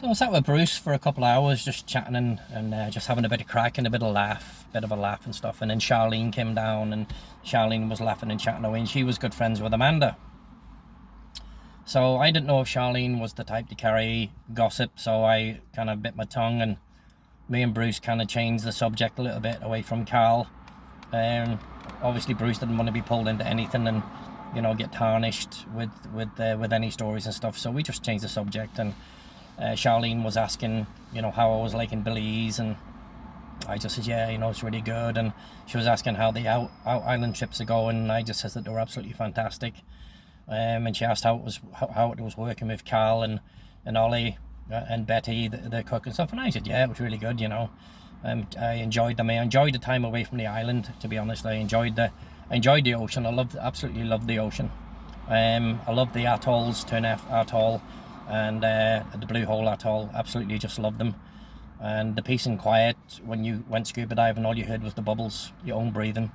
So I sat with Bruce for a couple of hours, just chatting and just having a bit of crack and a bit of a laugh and stuff. And then Charlene came down, and Charlene was laughing and chatting away, and she was good friends with Amanda. So I didn't know if Charlene was the type to carry gossip, so I kind of bit my tongue, and me and Bruce kind of changed the subject a little bit away from Carl. Obviously, Bruce didn't want to be pulled into anything and get tarnished with any stories and stuff. So we just changed the subject, and Charlene was asking, how I was liking Belize, and I just said, yeah, it's really good. And she was asking how the out island trips are going, and I just said that they were absolutely fantastic. And she asked how it was working with Carl and Ollie and Betty, the cook and stuff. And I said, yeah, it was really good. I enjoyed them. I enjoyed the time away from the island. To be honest, I enjoyed the ocean. Absolutely loved the ocean. I loved the atolls, Turnef Atoll, and the Blue Hole Atoll. Absolutely just loved them. And the peace and quiet when you went scuba diving, all you heard was the bubbles, your own breathing.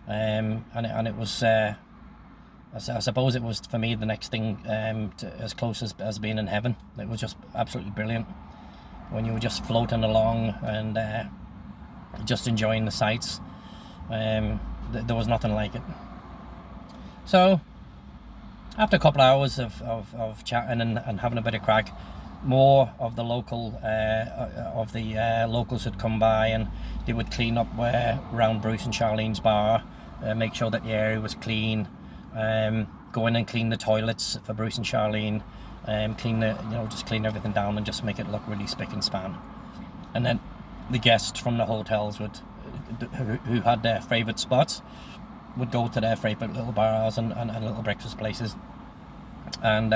And it was. I suppose it was for me the next thing as close as being in heaven. It was just absolutely brilliant when you were just floating along and just enjoying the sights. There was nothing like it. So after a couple of hours of chatting and having a bit of crack, more of the locals would come by, and they would clean up around Bruce and Charlene's bar, make sure that the area was clean. Go in and clean the toilets for Bruce and Charlene, just clean everything down and just make it look really spick and span. And then the guests from the hotels who had their favourite spots would go to their favourite little bars and little breakfast places. And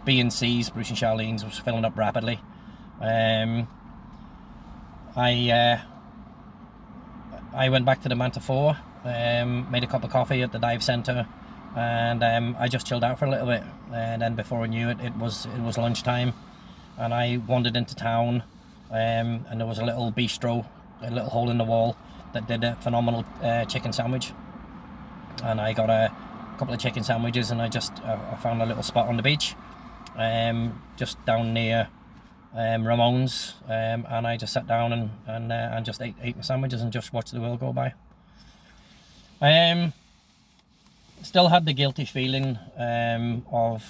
B&C's, Bruce and Charlene's, was filling up rapidly. I went back to the Manta 4, made a cup of coffee at the dive centre, and I just chilled out for a little bit. And then before I knew it, it was lunchtime, and I wandered into town, and there was a little bistro, a little hole in the wall that did a phenomenal chicken sandwich. And I got a couple of chicken sandwiches, and I found a little spot on the beach, just down near Ramon's, and I just sat down and just ate my sandwiches and just watched the world go by. Still had the guilty feeling of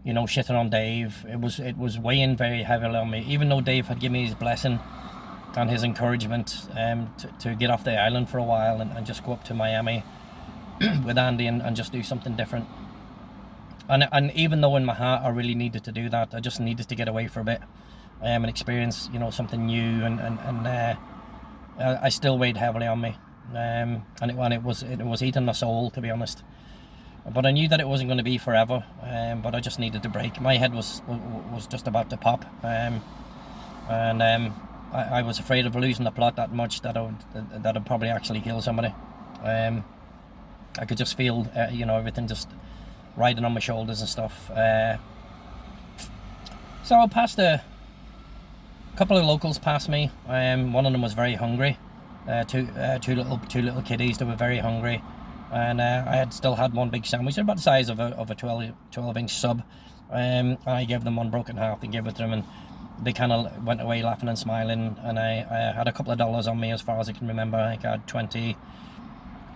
shitting on Dave. It was weighing very heavily on me, even though Dave had given me his blessing and his encouragement to get off the island for a while and just go up to Miami with Andy and just do something different. And even though in my heart I really needed to do that, I just needed to get away for a bit and experience something new, and I still weighed heavily on me. And it was eating my soul, to be honest. But I knew that it wasn't going to be forever. But I just needed to break. My head was just about to pop. I was afraid of losing the plot that much that I'd probably actually kill somebody. I could just feel everything just riding on my shoulders and stuff. So I passed a couple of locals passed me. One of them was very hungry. Two little kiddies that were very hungry, and I had still had one big sandwich. They're about the size of a 12-inch sub. And I gave them one broken half and gave it to them, and they kind of went away laughing and smiling. And I had a couple of dollars on me, as far as I can remember. I think I had 20.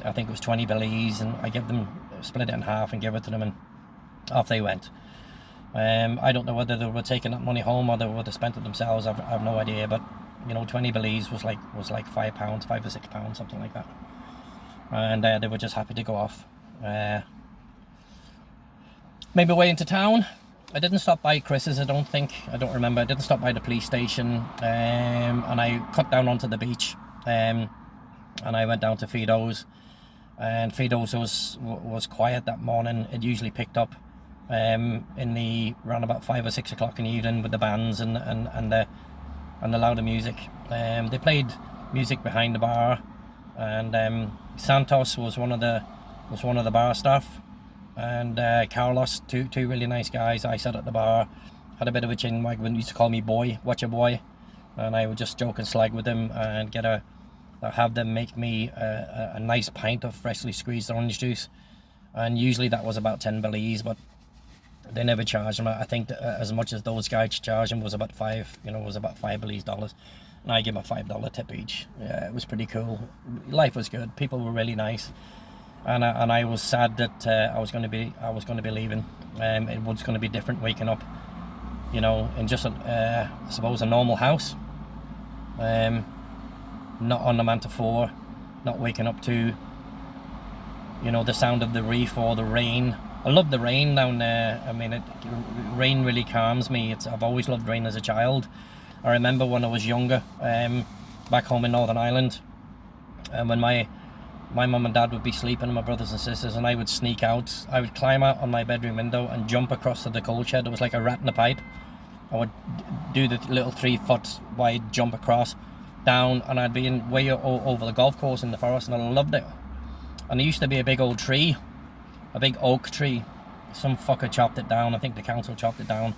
I think it was 20 Belize, and I gave them, split it in half and gave it to them, and off they went. I don't know whether they were taking that money home or they would have spent it themselves. I've no idea, but 20 Belize was like £5, £5 or £6, something like that. And they were just happy to go off. Made my way into town. I didn't stop by Chris's, I don't remember. I didn't stop by the police station, and I cut down onto the beach, and I went down to Fido's, and Fido's was quiet that morning. It usually picked up in the around about 5 or 6 o'clock in the evening with the bands and the louder music. They played music behind the bar, and Santos was one of the bar staff, and Carlos, two really nice guys. I sat at the bar, had a bit of a chin wag. When he used to call me boy, watch your boy, and I would just joke and slag with them and have them make me a nice pint of freshly squeezed orange juice, and usually that was about 10 Belize, but They never charged him. I think that, as much as those guys charged him was about $5 Belize dollars, and I gave him a $5 tip each. Yeah, it was pretty cool. Life was good. People were really nice, and I was sad that I was going to be leaving. It was going to be different waking up, in just I suppose a normal house. Not on the Manta 4, not waking up to the sound of the reef or the rain. I love the rain down there. I mean, rain really calms me. I've always loved rain as a child. I remember when I was younger, back home in Northern Ireland, and when my mum and dad would be sleeping, and my brothers and sisters, and I would sneak out. I would climb out on my bedroom window and jump across to the coal shed. It was like a rat in a pipe. I would do the little 3-foot wide jump across, down, and I'd be way over the golf course in the forest, and I loved it. And there used to be a big old tree, a big oak tree. Some fucker chopped it down. I think the council chopped it down.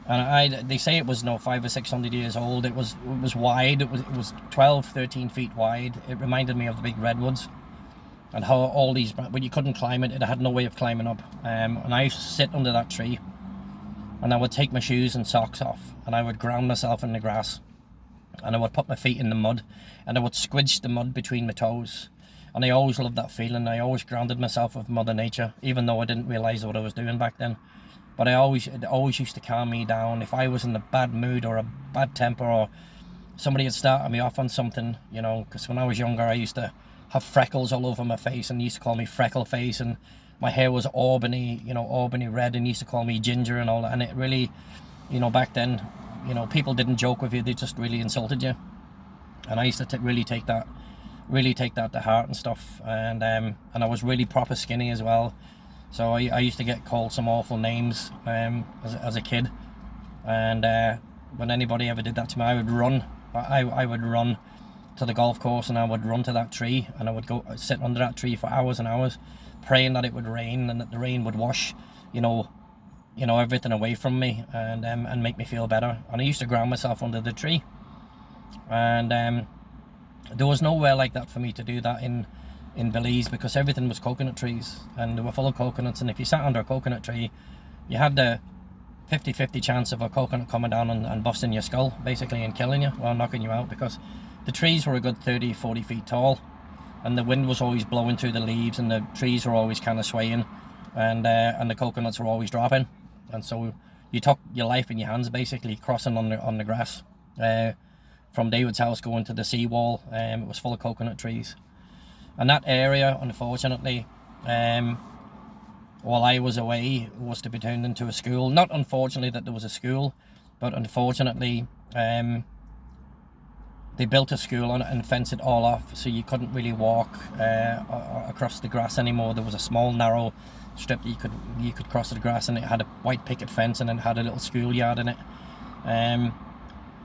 And they say it was 500 or 600 years old. It was wide. It was 12, 13 feet wide. It reminded me of the big redwoods, and how all these, when you couldn't climb it, it had no way of climbing up. And I used to sit under that tree, and I would take my shoes and socks off, and I would ground myself in the grass, and I would put my feet in the mud, and I would squidge the mud between my toes. And I always loved that feeling. I always grounded myself with Mother Nature, even though I didn't realise what I was doing back then. But it always used to calm me down. If I was in a bad mood or a bad temper, or somebody had started me off on something, because when I was younger, I used to have freckles all over my face, and they used to call me freckle face, and my hair was Albany red, and used to call me ginger and all that. And it really, back then, people didn't joke with you, they just really insulted you. And I used to really take that to heart and stuff. And I was really proper skinny as well. So I used to get called some awful names as a kid. And when anybody ever did that to me, I would run. I would run to the golf course, and I would run to that tree, and I would go sit under that tree for hours and hours, praying that it would rain, and that the rain would wash, everything away from me, and make me feel better. And I used to ground myself under the tree. And there was nowhere like that for me to do that in Belize, because everything was coconut trees, and they were full of coconuts. And if you sat under a coconut tree, you had the 50-50 chance of a coconut coming down and busting your skull, basically, and killing you, or knocking you out, because the trees were a good 30-40 feet tall, and the wind was always blowing through the leaves, and the trees were always kind of swaying, and the coconuts were always dropping. And so you took your life in your hands, basically, crossing on the grass. From David's house going to the seawall, it was full of coconut trees. And that area, unfortunately, while I was away, was to be turned into a school. Not unfortunately that there was a school, but unfortunately they built a school on it and fenced it all off, so you couldn't really walk across the grass anymore. There was a small narrow strip that you could cross the grass, and it had a white picket fence, and it had a little schoolyard in it.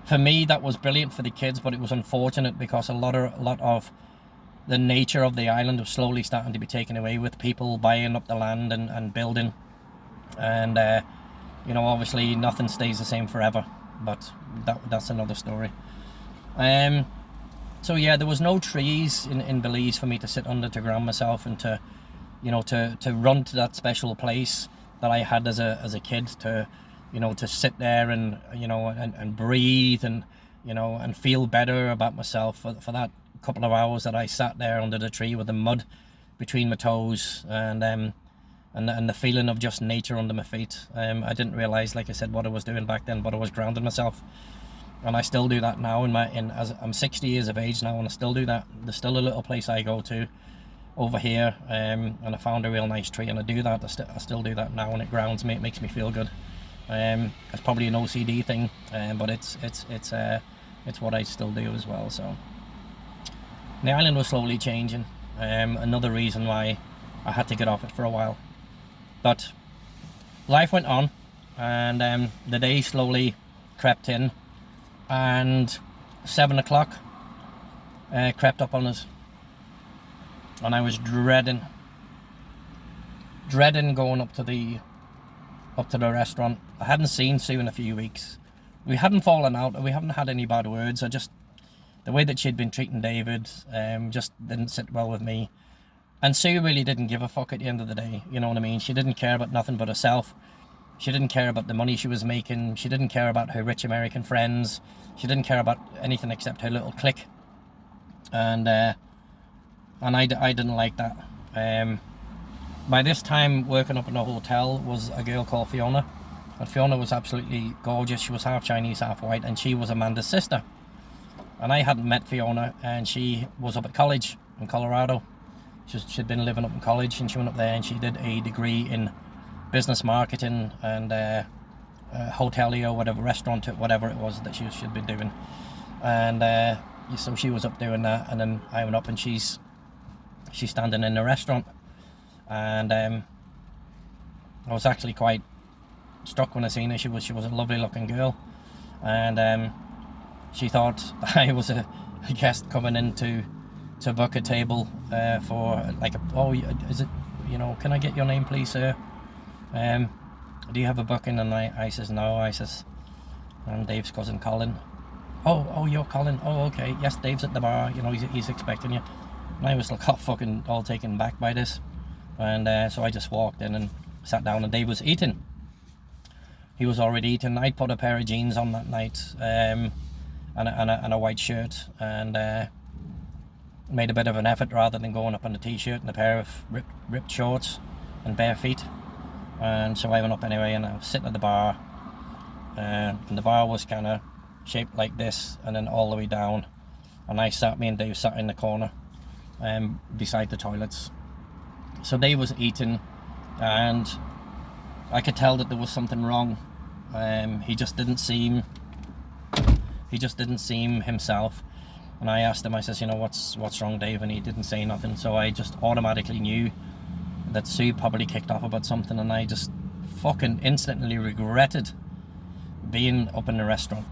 For me, that was brilliant for the kids, but it was unfortunate because a lot of the nature of the island was slowly starting to be taken away, with people buying up the land and building. And obviously nothing stays the same forever, but that's another story. So yeah, there was no trees in Belize for me to sit under to ground myself, and to run to that special place that I had as a kid, to sit there and breathe, and feel better about myself for that couple of hours that I sat there under the tree with the mud between my toes, and the feeling of just nature under my feet. I didn't realize, like I said, what I was doing back then, but I was grounding myself. And I still do that now as I'm 60 years of age now, and I still do that. There's still a little place I go to over here, and I found a real nice tree, and I do that. I still do that now, and it grounds me. It makes me feel good. It's probably an OCD thing, but it's what I still do as well. So the island was slowly changing. Another reason why I had to get off it for a while. But life went on, and the day slowly crept in, and 7 o'clock crept up on us, and I was dreading going up to the restaurant. I hadn't seen Sue in a few weeks. We hadn't fallen out, we haven't had any bad words. The way that she'd been treating David just didn't sit well with me. And Sue really didn't give a fuck at the end of the day, you know what I mean? She didn't care about nothing but herself. She didn't care about the money she was making. She didn't care about her rich American friends. She didn't care about anything except her little clique. And I didn't like that. By this time, working up in a hotel was a girl called Fiona. And Fiona was absolutely gorgeous. She was half Chinese, half white, and she was Amanda's sister. And I hadn't met Fiona, and she was up at college in Colorado. She'd been living up in college, and she went up there and she did a degree in business marketing and hotelier, whatever, restaurant, whatever it was that she'd been doing. And so she was up doing that, and then I went up and she's standing in the restaurant. And I was actually quite struck when I seen her. She was a lovely looking girl, and she thought I was a guest coming in to book a table for like is it, you know, can I get your name please, sir? Do you have a booking? And I says no. I says, I'm Dave's cousin Colin. Oh, you're Colin. Oh, okay. Yes, Dave's at the bar, you know, he's expecting you. And I was like fucking all taken back by this, and so I just walked in and sat down, and Dave was eating. He was already eating. I'd put a pair of jeans on that night, and a white shirt, and made a bit of an effort rather than going up in a t-shirt and a pair of ripped shorts and bare feet. And so I went up anyway, and I was sitting at the bar, and the bar was kind of shaped like this and then all the way down, and me and Dave sat in the corner beside the toilets. So Dave was eating, and I could tell that there was something wrong. He just didn't seem himself. And I asked him, I says, you know, what's wrong, Dave? And he didn't say nothing. So I just automatically knew that Sue probably kicked off about something, and I just fucking instantly regretted being up in the restaurant.